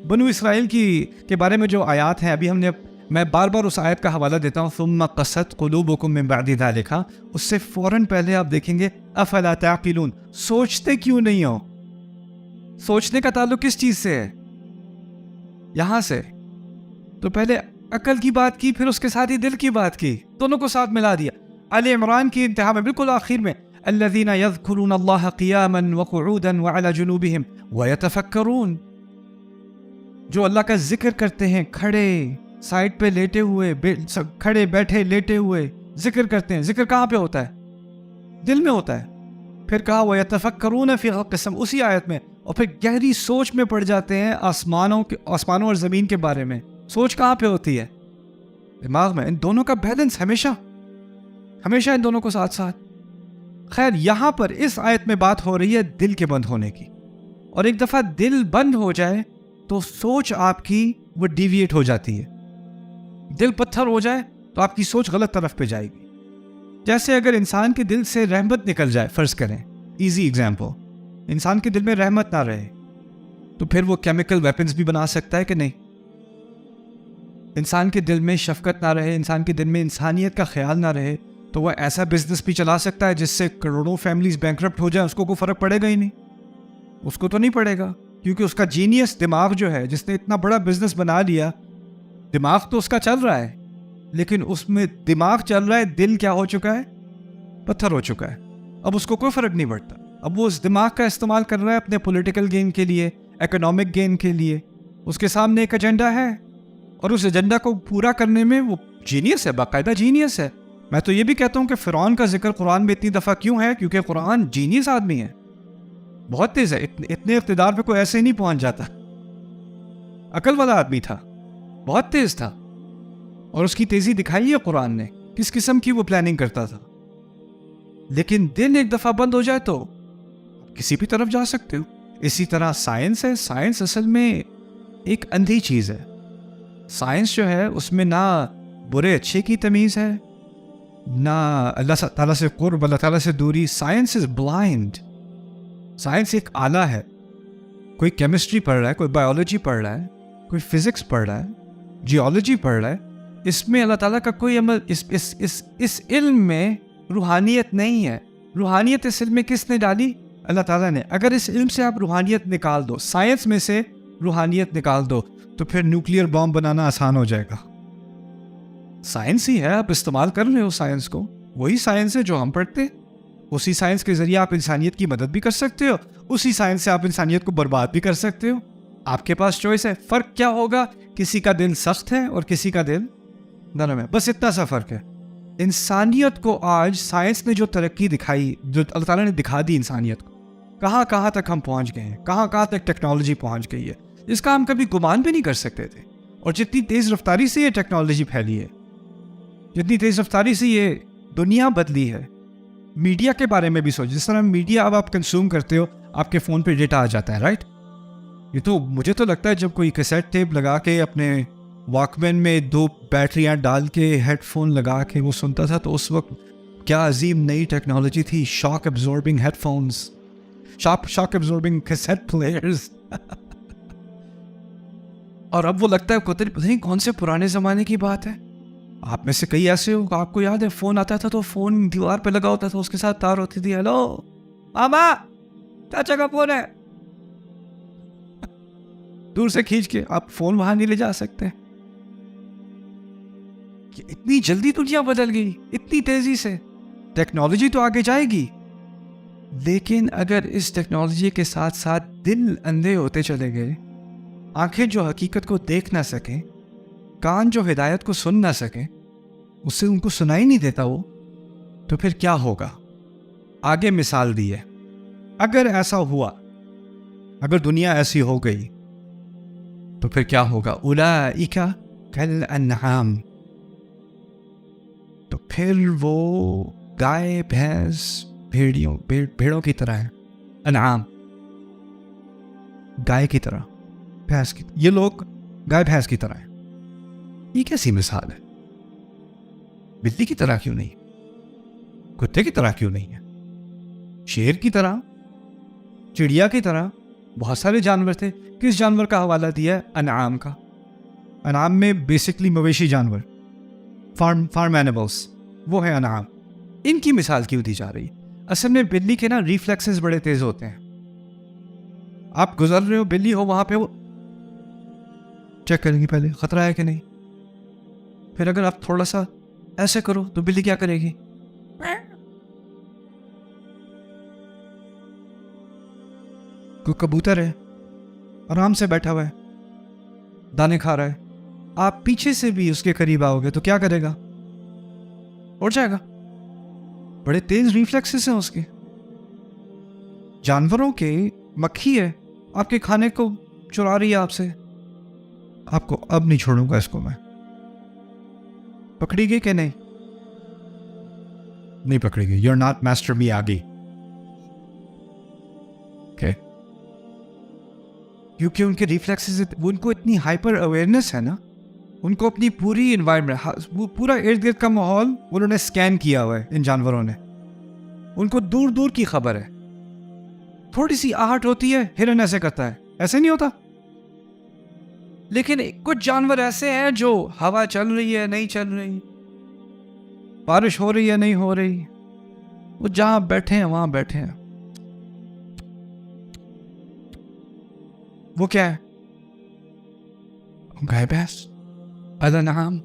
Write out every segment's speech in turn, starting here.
بنو اسرائیل کے بارے میں جو آیات ہیں ابھی میں بار بار اس آیت کا حوالہ دیتا ہوں، ثم قست قلوبکم من بعد ذلک، اس سے فوراً پہلے آپ دیکھیں گے افلا تعقلون، سوچتے کیوں نہیں ہو؟ سوچنے کا تعلق کس چیز سے ہے؟ یہاں سے. تو پہلے عقل کی بات کی، پھر اس کے ساتھ ہی دل کی بات کی، دونوں کو ساتھ ملا دیا. آل عمران کی انتہا میں بالکل آخر میں الذین یذکرون اللہ قیاما وقعودا وعلی جنوبہم ویتفکرون، جو اللہ کا ذکر کرتے ہیں کھڑے، سائڈ پہ لیٹے ہوئے، کھڑے بیٹھے لیٹے ہوئے ذکر کرتے ہیں. ذکر کہاں پہ ہوتا ہے؟ دل میں ہوتا ہے. پھر کہا وَيَتَفَكَّرُونَ فِي خَلْقِ السَّمَاوَاتِ، اسی آیت میں، اور پھر گہری سوچ میں پڑ جاتے ہیں آسمانوں اور زمین کے بارے میں. سوچ کہاں پہ ہوتی ہے؟ دماغ میں. ان دونوں کا بیلنس ہمیشہ ان دونوں کو ساتھ ساتھ. خیر، یہاں پر اس آیت میں بات ہو رہی ہے دل کے بند ہونے کی، اور ایک دفعہ دل بند ہو جائے تو سوچ آپ کی وہ ڈیویٹ ہو جاتی ہے. دل پتھر ہو جائے تو آپ کی سوچ غلط طرف پہ جائے گی. جیسے اگر انسان کے دل سے رحمت نکل جائے، فرض کریں، ایزی ایگزامپل، انسان کے دل میں رحمت نہ رہے تو پھر وہ کیمیکل ویپنز بھی بنا سکتا ہے کہ نہیں؟ انسان کے دل میں شفقت نہ رہے، انسان کے دل میں انسانیت کا خیال نہ رہے تو وہ ایسا بزنس بھی چلا سکتا ہے جس سے کروڑوں فیملیز بینکرپٹ ہو جائیں، اس کو کوئی فرق پڑے گا ہی نہیں. اس کو تو نہیں پڑے گا، کیونکہ اس کا جینیس دماغ جو ہے، جس نے اتنا بڑا بزنس بنا لیا، دماغ تو اس کا چل رہا ہے، لیکن اس میں دماغ چل رہا ہے، دل کیا ہو چکا ہے؟ پتھر ہو چکا ہے. اب اس کو کوئی فرق نہیں پڑتا. اب وہ اس دماغ کا استعمال کر رہا ہے اپنے پولیٹیکل گین کے لیے، اکنامک گین کے لیے. اس کے سامنے ایک ایجنڈا ہے، اور اس ایجنڈا کو پورا کرنے میں وہ جینیس ہے، باقاعدہ جینیس ہے. میں تو یہ بھی کہتا ہوں کہ فرعون کا ذکر قرآن میں اتنی دفعہ کیوں ہے؟ کیونکہ قرآن جینیس آدمی ہے، بہت تیز ہے. اتنے اقتدار پہ کوئی ایسے ہی نہیں پہنچ جاتا. عقل والا آدمی تھا، بہت تیز تھا، اور اس کی تیزی دکھائی ہے قرآن نے، کس قسم کی وہ پلاننگ کرتا تھا. لیکن دل ایک دفعہ بند ہو جائے تو کسی بھی طرف جا سکتے ہو. اسی طرح سائنس ہے. سائنس اصل میں ایک اندھی چیز ہے. سائنس جو ہے اس میں نہ برے اچھے کی تمیز ہے، نہ اللہ تعالیٰ سے قرب، اللہ تعالیٰ سے دوری. Science is blind. سائنس ایک آلہ ہے. کوئی کیمسٹری پڑھ رہا ہے، کوئی بایولوجی پڑھ رہا ہے، کوئی فزکس پڑھ رہا ہے، جیولوجی پڑھ رہا ہے، اس میں اللہ تعالیٰ کا کوئی عمل، اس علم میں روحانیت نہیں ہے. روحانیت اس علم میں کس نے ڈالی؟ اللہ تعالیٰ نے. اگر اس علم سے آپ روحانیت نکال دو، سائنس میں سے روحانیت نکال دو، تو پھر نیوکلیئر بام بنانا آسان ہو جائے گا. سائنس ہی ہے، آپ استعمال کر رہے ہو سائنس کو. وہی سائنس ہے جو ہم پڑھتے ہیں. اسی سائنس کے ذریعے آپ انسانیت کی مدد بھی کر سکتے ہو، اسی سائنس سے آپ انسانیت کو برباد بھی کر سکتے ہو. آپ کے پاس چوائس ہے. فرق کیا ہوگا؟ کسی کا دل سخت ہے اور کسی کا دل نرم ہے، بس اتنا سا فرق ہے. انسانیت کو آج سائنس نے جو ترقی دکھائی، جو اللہ تعالیٰ نے دکھا دی انسانیت کو، کہاں کہاں تک ہم پہنچ گئے ہیں، کہاں کہاں تک ٹیکنالوجی پہنچ گئی ہے، جس کا ہم کبھی گمان بھی نہیں کر سکتے تھے. اور جتنی تیز رفتاری سے یہ ٹیکنالوجی پھیلی ہے، جتنی تیز رفتاری سے یہ دنیا بدلی ہے. میڈیا کے بارے میں بھی سوچ، جس طرح میڈیا اب آپ کنزیوم کرتے ہو، آپ کے فون پہ ڈیٹا آ جاتا ہے، رائٹ؟ یہ تو مجھے تو لگتا ہے جب کوئی کیسیٹ ٹیپ لگا کے اپنے واک مین میں 2 بیٹریاں ڈال کے ہیڈ فون لگا کے وہ سنتا تھا، تو اس وقت کیا عظیم نئی ٹیکنالوجی تھی. شاک ایبزاربنگ ہیڈ فونز، شاک ایبزاربنگ کیسیٹ پلیئرز. اور اب وہ لگتا ہے پتہ نہیں کون سے پرانے زمانے کی بات ہے. آپ میں سے کئی ایسے ہو کہ آپ کو یاد ہے فون آتا تھا تو فون دیوار پہ لگا ہوتا تھا، اس کے ساتھ تار ہوتی تھی. ہیلو آما، چاچا کا فون ہے. دور سے کھینچ کے آپ فون وہاں نہیں لے جا سکتے. اتنی جلدی دنیا بدل گئی، اتنی تیزی سے. ٹیکنالوجی تو آگے جائے گی، لیکن اگر اس ٹیکنالوجی کے ساتھ ساتھ دل اندھے ہوتے چلے گئے، آنکھیں جو حقیقت کو دیکھ نہ سکیں، کان جو ہدایت کو سن نہ سکیں، اس سے ان کو سنائی نہیں دیتا وہ، تو پھر کیا ہوگا؟ آگے مثال دی ہے. اگر ایسا ہوا، اگر دنیا ایسی ہو گئی تو پھر کیا ہوگا؟ اولئک کالانعام، تو پھر وہ گائے، بھینس، بھیڑوں کی طرح ہے. انعام گائے کی طرح، بھینس کی طرح. یہ لوگ گائے بھینس کی طرح ہیں. یہ کیسی مثال ہے؟ بلی کی طرح کیوں نہیں؟ کتے کی طرح کیوں نہیں ہے؟ شیر کی طرح، چڑیا کی طرح، بہت سارے جانور تھے. کس جانور کا حوالہ دیا ہے؟ انعام کا. انعام میں بیسکلی مویشی جانور, فارم اینیملس, وہ ہے انعام. ان کی مثال کیوں دی جا رہی ہے؟ اصل میں بلی کے نا ریفلیکسز بڑے تیز ہوتے ہیں. آپ گزر رہے ہو, بلی ہو وہاں پہ, وہ چیک کریں گی پہلے خطرہ ہے کہ نہیں. پھر اگر آپ تھوڑا سا ایسے کرو تو بلی کیا کرے گی؟ کوئی کبوتر ہے آرام سے بیٹھا ہوا ہے, دانے کھا رہا ہے, آپ پیچھے سے بھی اس کے قریب آؤ گے تو کیا کرے گا؟ اڑ جائے گا. بڑے تیز ریفلیکسز ہیں اس کے. جانوروں کے مکھی ہے, آپ کے کھانے کو چرا رہی ہے آپ سے. آپ کو اب نہیں چھوڑوں گا اس کو میں. پکڑی گئی کہ نہیں؟ نہیں پکڑی گئی. یو آر ناٹ ماسٹر می آگی. کیونکہ ان کے ریفلیکسز, ان کو اتنی ہائپر اویئرنیس ہے نا, ان کو اپنی پوری انوائرمنٹ, پورا ارد گرد کا ماحول انہوں نے اسکین کیا ہوا ہے. ان جانوروں نے, ان کو دور دور کی خبر ہے. تھوڑی سی آہٹ ہوتی ہے, ہرن ایسے کرتا ہے, ایسے نہیں ہوتا. لیکن کچھ جانور ایسے ہیں جو ہوا چل رہی ہے نہیں چل رہی, بارش ہو رہی ہے نہیں ہو رہی, وہ جہاں بیٹھے ہیں وہاں بیٹھے ہیں. وہ کیا ہے؟ گائے بھینس, الانعام.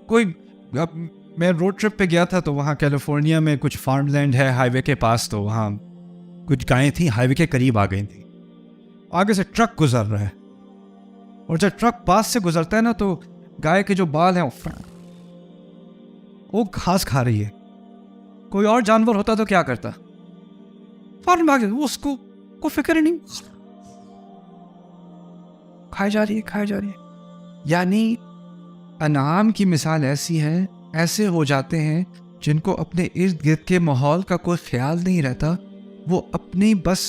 کوئی, میں روڈ ٹرپ پہ گیا تھا تو وہاں کیلیفورنیا میں کچھ فارم لینڈ ہے ہائی وے کے پاس, تو وہاں کچھ گائیں تھیں ہائی وے کے قریب آ گئی تھیں. آگے سے ٹرک گزر رہا ہے, اور جب ٹرک پاس سے گزرتا ہے نا تو گائے کے جو بال ہیں وہ گھاس کھا رہی ہے. کوئی اور جانور ہوتا تو کیا کرتا؟ فوراً آگے, اس کو فکر ہی نہیں, کھائی جا رہی ہے کھائی جا رہی ہے. یعنی انعام کی مثال ایسی ہے, ایسے ہو جاتے ہیں جن کو اپنے ارد گرد کے ماحول کا کوئی خیال نہیں رہتا. وہ اپنی بس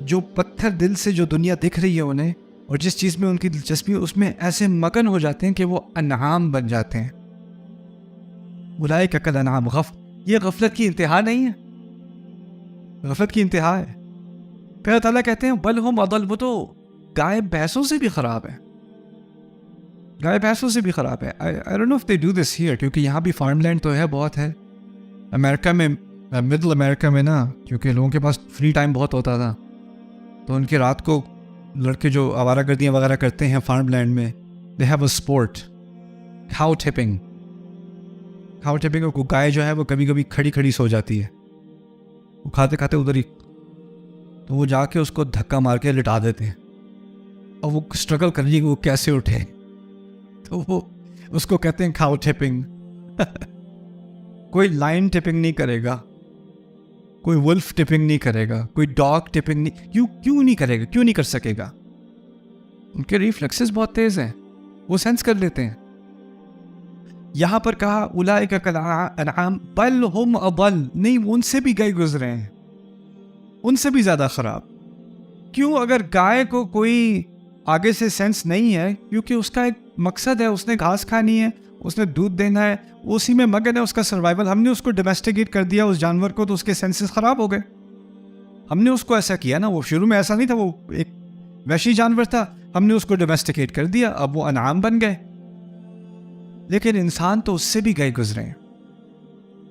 جو پتھر دل سے جو دنیا دکھ رہی ہے انہیں, اور جس چیز میں ان کی دلچسپی, اس میں ایسے مگن ہو جاتے ہیں کہ وہ انعام بن جاتے ہیں. اولئک کالانعام, یہ غفلت کی انتہا نہیں ہے, غفلت کی انتہا ہے. پھر اللہ تعالیٰ کہتے ہیں بل ہم اضل, وہ تو گائے بھینسوں سے بھی خراب ہے, گائے بھینسوں سے بھی خراب ہے. I don't know if they do this here, کیونکہ یہاں بھی فارم لینڈ تو ہے, بہت ہے. امریکہ میں, مڈل امریکہ میں نا, کیونکہ لوگوں کے پاس فری ٹائم بہت ہوتا تھا, تو ان کے رات کو لڑکے جو آوارہ گردیاں وغیرہ کرتے ہیں فارم لینڈ میں, they have a sport, cow tipping. cow tipping کو گائے جو ہے وہ کبھی کبھی کھڑی کھڑی سو جاتی ہے, وہ کھاتے کھاتے ادھر ہی, تو وہ جا کے اس کو دھکا مار کے لٹا دیتے ہیں, اور وہ اسٹرگل کر رہی ہے کہ وہ کیسے اٹھے, تو وہ اس کو کہتے ہیں کھاؤ ٹپنگ. کوئی لائن ٹپنگ نہیں کرے گا, کوئی ولف ٹپنگ نہیں کرے گا, کوئی ڈاگ ٹپنگ نہیں, کیوں نہیں کرے گا, کیوں نہیں کر سکے گا؟ ان کے ریفلیکسز بہت تیز ہیں, وہ سینس کر لیتے ہیں. یہاں پر کہا اولئک کالانعام بل ہم اضل, نہیں, ان سے بھی گئے گزرے ہیں, ان سے بھی زیادہ خراب. کیوں؟ اگر گائے کو کوئی آگے سے سینس نہیں ہے, کیونکہ اس کا ایک مقصد ہے, اس نے گھاس کھانی ہے, اس نے دودھ دینا ہے, اسی میں مگن ہے اس کا سروائیول. ہم نے اس کو ڈومیسٹیکیٹ کر دیا اس جانور کو, تو اس کے سینسز خراب ہو گئے. ہم نے اس کو ایسا کیا نا, وہ شروع میں ایسا نہیں تھا, وہ ایک وحشی جانور تھا, ہم نے اس کو ڈومیسٹیکیٹ کر دیا, اب وہ انعام بن گئے. لیکن انسان تو اس سے بھی گئے گزرے ہیں,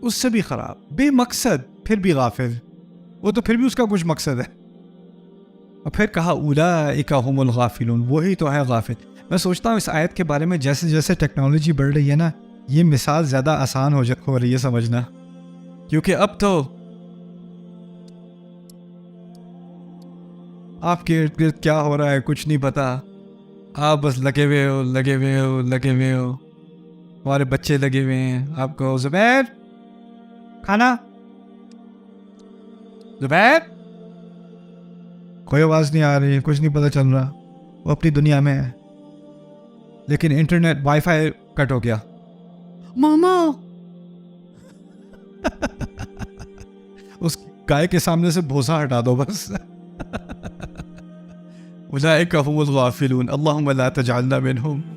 اس سے بھی خراب, بے مقصد, پھر بھی غافل. وہ تو پھر بھی اس کا کچھ مقصد ہے. اور پھر کہا اولئک هم الغافلون, وہی تو ہے غافل. میں سوچتا ہوں اس آیت کے بارے میں, جیسے جیسے ٹیکنالوجی بڑھ رہی ہے نا, یہ مثال زیادہ آسان ہو رہی ہے سمجھنا, کیونکہ اب تو آپ کے ارد گرد کیا ہو رہا ہے کچھ نہیں پتا, آپ بس لگے ہوئے ہو, لگے ہوئے ہو, لگے ہوئے ہو, ہمارے بچے لگے ہوئے ہیں. آپ کو زبیر کھانا, زبیر, کوئی آواز نہیں آ رہی, کچھ نہیں پتہ چل رہا, وہ اپنی دنیا میں ہے. لیکن انٹرنیٹ وائی فائی کٹ ہو گیا, ماما. اس گائے کے سامنے سے بھوسا ہٹا دو بس. اولئک هم الغافلون اللهم لا تجعلنا منهم.